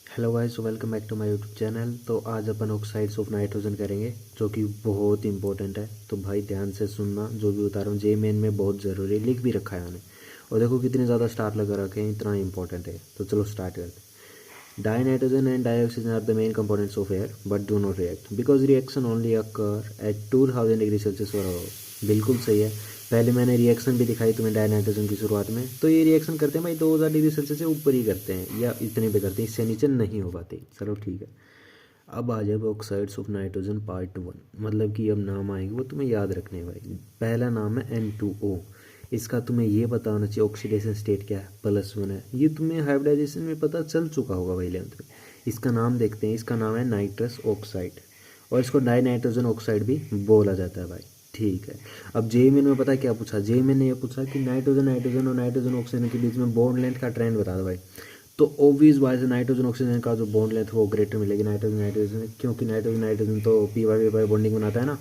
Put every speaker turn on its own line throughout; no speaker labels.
Hello guys, welcome back to my YouTube channel. तो आज अपन oxides of nitrogen करेंगे जो कि बहुत इंपॉर्टेंट है। तो भाई ध्यान से सुनना, जो भी बता रहा हूँ जे मेन में बहुत ज़रूरी है, लिख भी रखा है मैंने। और देखो कितने ज़्यादा स्टार लगा रखे हैं, इतना इंपॉर्टेंट है। तो चलो स्टार्ट करते हैं। Dinitrogen and dioxygen are the main components of air but do not react because reaction only occur at 2000 degree Celsius और अबव। बिल्कुल सही है। पहले मैंने रिएक्शन भी दिखाई तुम्हें डाई नाइट्रोजन की शुरुआत में। तो ये रिएक्शन करते हैं भाई 2000 डिग्री सेल्सियस से ऊपर ही करते हैं या इतने पे करते हैं, इससे नीचे नहीं हो पाते। चलो ठीक है। अब आ जाए ऑक्साइड्स ऑफ नाइट्रोजन पार्ट 1। मतलब कि अब नाम आएंगे वो तुम्हें याद रखने हैं भाई। पहला नाम है N2O। इसका तुम्हें ये पता होना चाहिए ऑक्सीडेशन स्टेट क्या है, +1 है। ये तुम्हें हाइब्रिडाइजेशन में पता चल चुका होगा भाई 11th में। इसका नाम देखते हैं। इसका नाम है नाइट्रस ऑक्साइड और इसको डाई नाइट्रोजन ऑक्साइड भी बोला जाता है भाई। ठीक है। अब जेईई में पता है क्या पूछा? जेईई ने ये पूछा कि नाइट्रोजन नाइट्रोजन और नाइट्रोजन ऑक्सीजन के बीच में बॉन्ड लेंथ का ट्रेंड बता दो भाई। तो ऑब्वियस बात है नाइट्रोजन ऑक्सीजन का जो बॉन्ड लेंथ वो ग्रेटर मिलेगी नाइट्रोजन नाइट्रोजन, क्योंकि नाइट्रोजन नाइट्रोजन तो पी बॉन्डिंग बनाता है ना।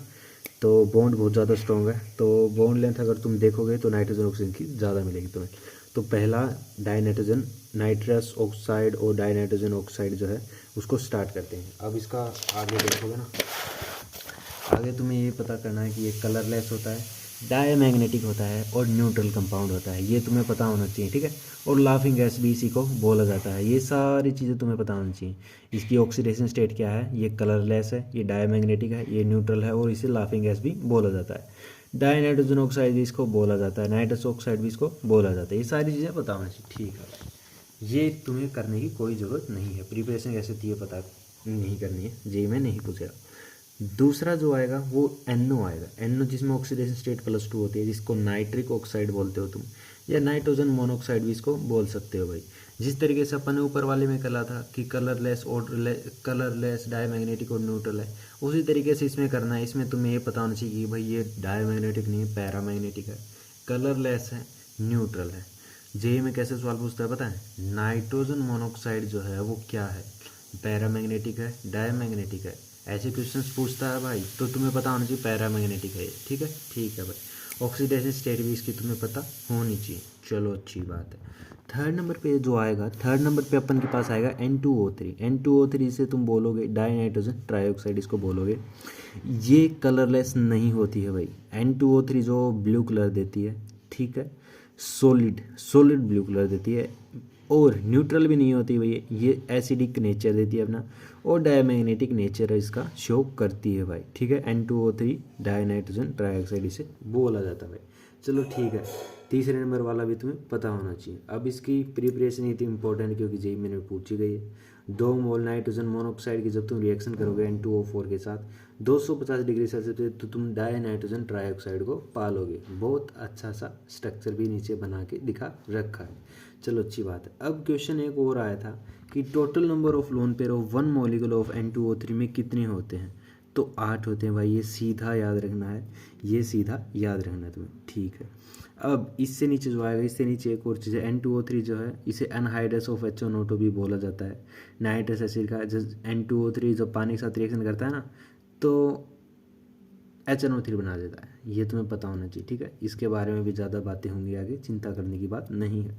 तो बॉन्ड बहुत ज़्यादा स्ट्रॉन्ग है। तो बॉन्ड लेंथ अगर तुम देखोगे तो नाइट्रोजन ऑक्सीजन की ज़्यादा मिलेगी तुम्हें। तो पहला डाई नाइट्रोजन नाइट्रस ऑक्साइड और डाई नाइट्रोजन ऑक्साइड जो है उसको स्टार्ट करते हैं। अब इसका आगे देखोगे ना, आगे तुम्हें ये पता करना है कि ये कलरलेस होता है, डायमैग्नेटिक होता है और न्यूट्रल कंपाउंड होता है। ये तुम्हें पता होना चाहिए, ठीक है। और लाफिंग गैस भी इसी को बोला जाता है। ये सारी चीज़ें तुम्हें पता होनी चाहिए। इसकी ऑक्सीडेशन स्टेट क्या है, ये कलरलेस है, ये डायमैग्नेटिक है, ये न्यूट्रल है और इसे लाफिंग गैस भी बोला जाता है। डाई नाइट्रोजन ऑक्साइड भी इसको बोला जाता है, नाइट्रस ऑक्साइड भी इसको बोला जाता है। ये सारी चीज़ें पता होना चाहिए, ठीक है। ये तुम्हें करने की कोई ज़रूरत नहीं है। प्रिपरेशन कैसे थी ये पता नहीं करनी है, जे में नहीं पूछेगा। दूसरा जो आएगा वो NO आएगा। NO जिसमें ऑक्सीडेशन स्टेट +2 होती है, जिसको नाइट्रिक ऑक्साइड बोलते हो तुम, या नाइट्रोजन मोनोऑक्साइड भी इसको बोल सकते हो भाई। जिस तरीके से अपन ने ऊपर वाले में कहा था कि कलरलेस और कलरलेस डायमैग्नेटिक और न्यूट्रल है, उसी तरीके से इसमें करना है। इसमें तुम्हें ये पता होना चाहिए कि भाई ये डायमैग्नेटिक नहीं है, पैरामैग्नेटिक है, कलरलेस है, न्यूट्रल है। जे में कैसे सवाल पूछता है पता है? नाइट्रोजन मोनोऑक्साइड जो है वो क्या है, पैरामैग्नेटिक है, डायमैग्नेटिक है, ऐसे क्वेश्चंस पूछता है भाई। तो तुम्हें पता होना चाहिए पैरामैग्नेटिक है ये, ठीक है। ठीक है भाई। ऑक्सीडेशन स्टेट भी इसकी तुम्हें पता होनी चाहिए। चलो अच्छी बात है। थर्ड नंबर पे जो आएगा, थर्ड नंबर पे अपन के पास आएगा N2O3। N2O3 से तुम बोलोगे डाई नाइट्रोजन ट्राईऑक्साइड इसको बोलोगे। ये कलरलेस नहीं होती है भाई। N2O3 जो ब्लू कलर देती है, ठीक है, सॉलिड सॉलिड ब्लू कलर देती है। और न्यूट्रल भी नहीं होती भाई, ये एसिडिक नेचर देती है अपना, और डायमैग्नेटिक नेचर इसका शो करती है भाई, ठीक है। N2O3 डाई नाइट्रोजन ट्राईऑक्साइड इसे बोला जाता है भाई। चलो ठीक है। तीसरे नंबर वाला भी तुम्हें पता होना चाहिए। अब इसकी प्रिपरेशन इतनी इंपॉर्टेंट क्योंकि जेईई में पूछी गई है। 2 मोल नाइट्रोजन मोनोऑक्साइड की जब तुम रिएक्शन करोगे N2O4 के साथ 250 डिग्री सेल्सियस पे, तो तुम डाई नाइट्रोजन ट्राईऑक्साइड को पालोगे। बहुत अच्छा सा स्ट्रक्चर भी नीचे बना के दिखा रखा है। चलो अच्छी बात है। अब क्वेश्चन एक और आया था कि total number of lone pair of 1 molecule of N2O3 में कितने होते हैं? तो 8 होते हैं भाई। ये सीधा याद रखना है, ये सीधा याद रखना है तुम्हें, ठीक है। अब इससे नीचे जो आएगा, इससे नीचे एक और चीज़ है N2O3 जो है इसे एनहाइड्रस ऑफ HNO2 भी बोला जाता है। नाइट्रस एसिड का N2O3 जब पानी के साथ रिएक्शन करता है ना, तो HNO3 बना देता है। ये तुम्हें पता होना चाहिए, ठीक है। इसके बारे में भी ज़्यादा बातें होंगी आगे, चिंता करने की बात नहीं है।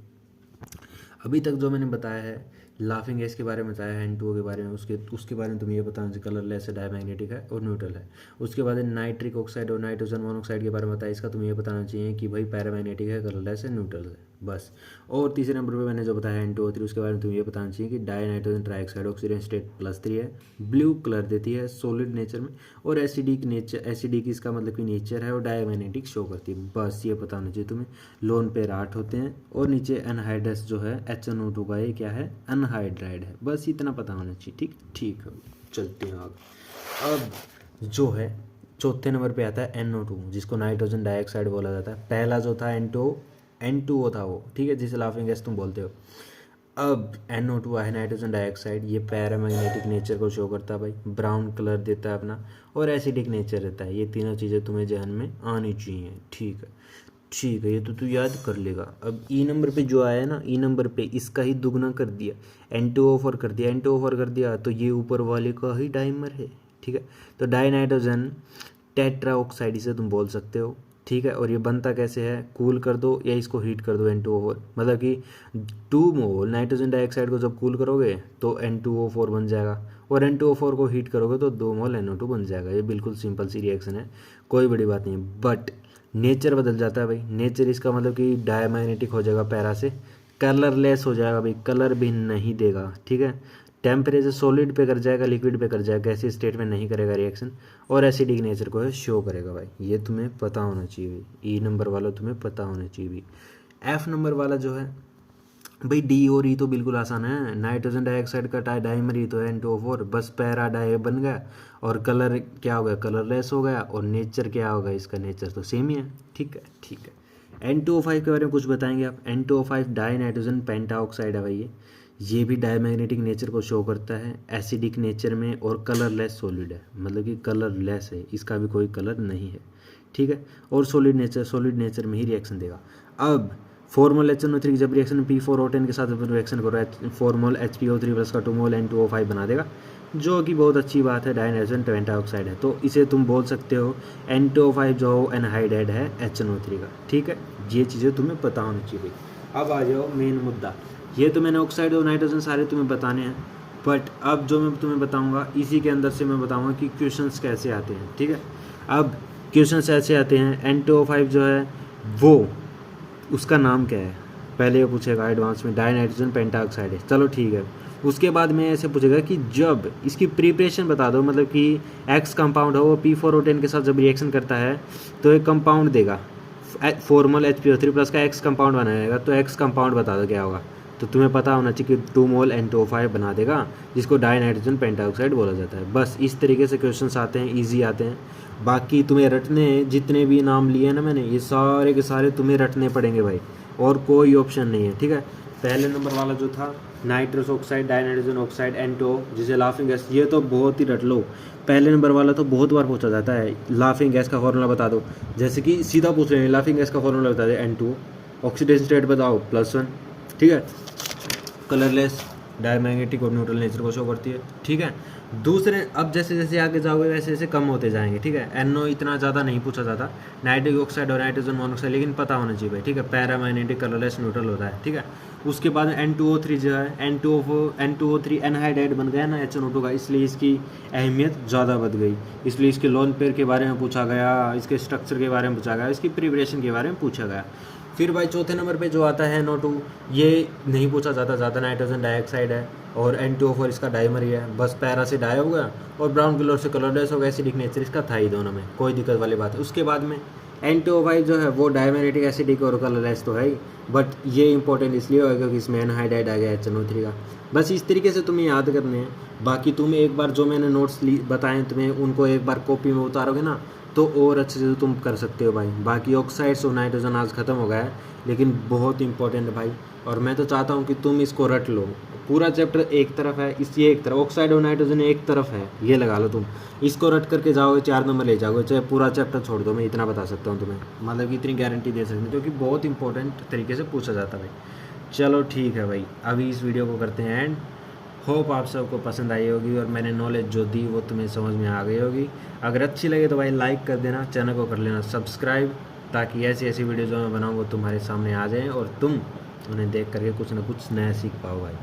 अभी तक जो मैंने बताया है, लाफिंग गैस के बारे में बताया है, N2O के बारे में, उसके बारे में तुम्हें ये बताना चाहिए कलरलेस है, डायमैग्नेटिक है और न्यूट्रल है। उसके बाद नाइट्रिक ऑक्साइड और नाइट्रोजन मोनोऑक्साइड के बारे में बताया, इसका तुम्हें ये बताना चाहिए कि भाई पैरामैग्नेटिक है, कलरलेस है, न्यूट्रल है, बस। और तीसरे नंबर पे मैंने जो बताया N2O3, उसके बारे में तुम्हें ये बताना चाहिए कि die nitrogen trioxide oxidation state +3 है, ब्लू कलर देती है सॉलिड नेचर में, और एसिडिक नेचर, एसिडिक इसका मतलब कि नेचर है, और डायमैग्नेटिक शो करती है। बस ये पता होना चाहिए तुम्हें। लोन पेयर 8 होते हैं और नीचे एनहाइड्रस जो है HNO2 का, ये क्या है, अनहाइड्राइड है। बस इतना पता होना चाहिए, ठीक ठीक है। चलते हैं आगे। अब जो है चौथे नंबर पे आता है NO2, जिसको नाइट्रोजन डाइऑक्साइड बोला जाता है। पहला जो था N2O था वो, ठीक है, जिसे लाफिंग गैस तुम बोलते हो। अब NO2 है नाइट्रोजन डाइऑक्साइड, ये पैरामैग्नेटिक नेचर को शो करता है भाई, ब्राउन कलर देता है अपना, और एसिडिक नेचर रहता है। ये तीनों चीज़ें तुम्हें ध्यान में आनी चाहिए, ठीक है। ठीक है, ये तो तू याद कर लेगा। अब ई नंबर पे जो आया ना, ई नंबर पे इसका ही दुगना कर दिया, N2O4 कर दिया, N2O4 कर दिया, तो ये ऊपर वाले का ही डाइमर है, ठीक है। तो डाई नाइट्रोजन टेट्रा ऑक्साइड इसे तुम बोल सकते हो, ठीक है। और ये बनता कैसे है, कूल कर दो या इसको हीट कर दो N2O4, मतलब कि 2 मोल नाइट्रोजन डाइऑक्साइड को जब कूल करोगे तो N2O4 बन जाएगा, और N2O4 को हीट करोगे तो 2 मोल NO2 बन जाएगा। ये बिल्कुल सिंपल सी रिएक्शन है, कोई बड़ी बात नहीं है। बट नेचर बदल जाता है भाई, नेचर इसका मतलब कि डायमैग्नेटिक हो जाएगा पैरा से, कलरलेस हो जाएगा भाई, कलर भी नहीं देगा, ठीक है। टेम्परेचर सॉलिड पे कर जाएगा, लिक्विड पे कर जाएगा, गैसीय स्टेट में नहीं करेगा रिएक्शन, और एसिडिक नेचर को शो करेगा भाई। ये तुम्हें पता होना चाहिए, ई नंबर वाला तुम्हें पता होना चाहिए भी। एफ नंबर वाला जो है भाई, डी और ई तो बिल्कुल आसान है, नाइट्रोजन डाइऑक्साइड का डाइमर ही तो है N2O4, बस पैरा डाई बन गया, और कलर क्या हो गया, कलरलेस हो गया, और नेचर क्या होगा, इसका नेचर तो सेम ही है, ठीक है ठीक है। N2O5 के बारे में कुछ बताएंगे आप। N2O5 डाई नाइट्रोजन पेंटाऑक्साइड है भाई, ये भी डायमैग्नेटिक नेचर को शो करता है, एसिडिक नेचर में, और कलरलेस सॉलिड है, मतलब कि कलरलेस है, इसका भी कोई कलर नहीं है, ठीक है। और सॉलिड नेचर में ही रिएक्शन देगा। अब 4 मोल HNO3 जब रिएक्शन P4O10 के साथ रिएक्शन करो, 4 मोल HPO3 प्लस का 2 मोल N2O5 बना देगा, जो कि बहुत अच्छी बात है, डाइनाइट्रोजन पेंटाऑक्साइड है, तो इसे तुम बोल सकते हो N2O5 जो एनहाइड्राइड है HNO3 का, ठीक है। ये चीज़ें तुम्हें पता होनी चाहिए। अब आ जाओ मेन मुद्दा, ये तो मैंने ऑक्साइड और नाइट्रोजन सारे तुम्हें बताने हैं, बट अब जो मैं तुम्हें बताऊंगा इसी के अंदर से मैं बताऊंगा कि क्वेश्चंस कैसे आते हैं, ठीक है। अब क्वेश्चंस ऐसे आते हैं, N2O5 जो है वो उसका नाम क्या है, पहले ये पूछेगा एडवांस में डाई नाइट्रोजन पेंटाऑक्साइड है, चलो ठीक है। उसके बाद में ऐसे पूछेगा कि जब इसकी प्रिपरेशन बता दो, मतलब कि एक्स कंपाउंड हो, वो P4O10 के साथ जब रिएक्शन करता है तो एक कंपाउंड देगा, 4 मोल HPO3 प्लस का एक्स कंपाउंड बनाएगा, तो एक्स कंपाउंड बता दो क्या होगा, तो तुम्हें पता होना चाहिए कि 2 मोल N2O5 बना देगा, जिसको डाई नाइट्रोजन पेंटाऑक्साइड बोला जाता है। बस इस तरीके से क्वेश्चंस आते हैं, इजी आते हैं। बाकी तुम्हें रटने, जितने भी नाम लिए ना मैंने, ये सारे के सारे तुम्हें रटने पड़ेंगे भाई, और कोई ऑप्शन नहीं है, ठीक है। पहले नंबर वाला जो था nitrous oxide, die nitrogen oxide N2O, जिसे लाफिंग गैस, ये तो बहुत ही रट लो। पहले नंबर वाला तो बहुत बार पूछा जाता है, लाफिंग गैस का फॉर्मूला बता दो, जैसे कि सीधा पूछ रहे हैं लाफिंग गैस का फॉर्मूला बता दे, N2O, ऑक्सीडेशन स्टेट बताओ +1, ठीक है, कलरलेस, डायमैग्नेटिक और न्यूट्रल नेचर को शो करती है, ठीक है। दूसरे, अब जैसे जैसे आगे जाओगे वैसे वैसे कम होते जाएंगे, ठीक है। NO इतना ज़्यादा नहीं पूछा जाता, नाइट्रिक ऑक्साइड और नाइट्रोजन मोनोऑक्साइड, लेकिन पता होना चाहिए भाई, ठीक है। पैरामैग्नेटिक, कलरलेस, न्यूट्रल होता है, ठीक है। उसके बाद N2O3 जो है, N2O3 एनहाइड्राइड बन गया ना HNO2 का, इसलिए इसकी अहमियत ज़्यादा बढ़ गई, इसलिए इसके लोन पेयर के बारे में पूछा गया, इसके स्ट्रक्चर के बारे में पूछा गया, इसकी प्रिपरेशन के बारे में पूछा गया। फिर भाई चौथे नंबर पे जो आता है NO2, ये नहीं पूछा जाता ज़्यादा, नाइट्रोजन डाइऑक्साइड है, और N2O4 इसका डाइमर ही है, बस पैरा से डाई हो गया, और ब्राउन कलर से कलरलेस हो गया, एसिडिक नेचर इसका था ही दोनों में, कोई दिक्कत वाली बात है। उसके बाद में N2O5 जो है वो डायमैग्नेटिक, एसिडिक और कलरलेस तो है ही, बट ये इंपॉर्टेंट इसलिए होगा क्योंकि इसमें एनहाइड्राइड आ गया HNO3 का। बस इस तरीके से तुम्हें याद करने हैं। बाकी तुम्हें एक बार जो मैंने नोट्स बताए तुम्हें, उनको एक बार कॉपी में उतारोगे ना तो और अच्छे से तुम कर सकते हो भाई। बाकी ऑक्साइड्स और नाइट्रोजन आज ख़त्म हो गया है, लेकिन बहुत इंपॉर्टेंट है भाई, और मैं तो चाहता हूँ कि तुम इसको रट लो। पूरा चैप्टर एक तरफ है, इस ये एक तरफ, ऑक्साइड और नाइट्रोजन एक तरफ है, ये लगा लो तुम, इसको रट करके जाओगे 4 नंबर ले जाओगे, चाहे पूरा चैप्टर छोड़ दो, मैं इतना बता सकता हूँ तुम्हें, मतलब कि इतनी गारंटी दे सकती हूँ, क्योंकि बहुत इंपॉर्टेंट तरीके से पूछा जाता है भाई। चलो ठीक है भाई, अभी इस वीडियो को करते हैं एंड। होप आप सबको पसंद आई होगी और मैंने नॉलेज जो दी वो तुम्हें समझ में आ गई होगी। अगर अच्छी लगे तो भाई लाइक कर देना, चैनल को कर लेना सब्सक्राइब, ताकि ऐसी ऐसी वीडियो जो मैं बनाऊँ वो तुम्हारे सामने आ जाएँ और तुम उन्हें देख करके कुछ ना कुछ नया सीख पाओ भाई।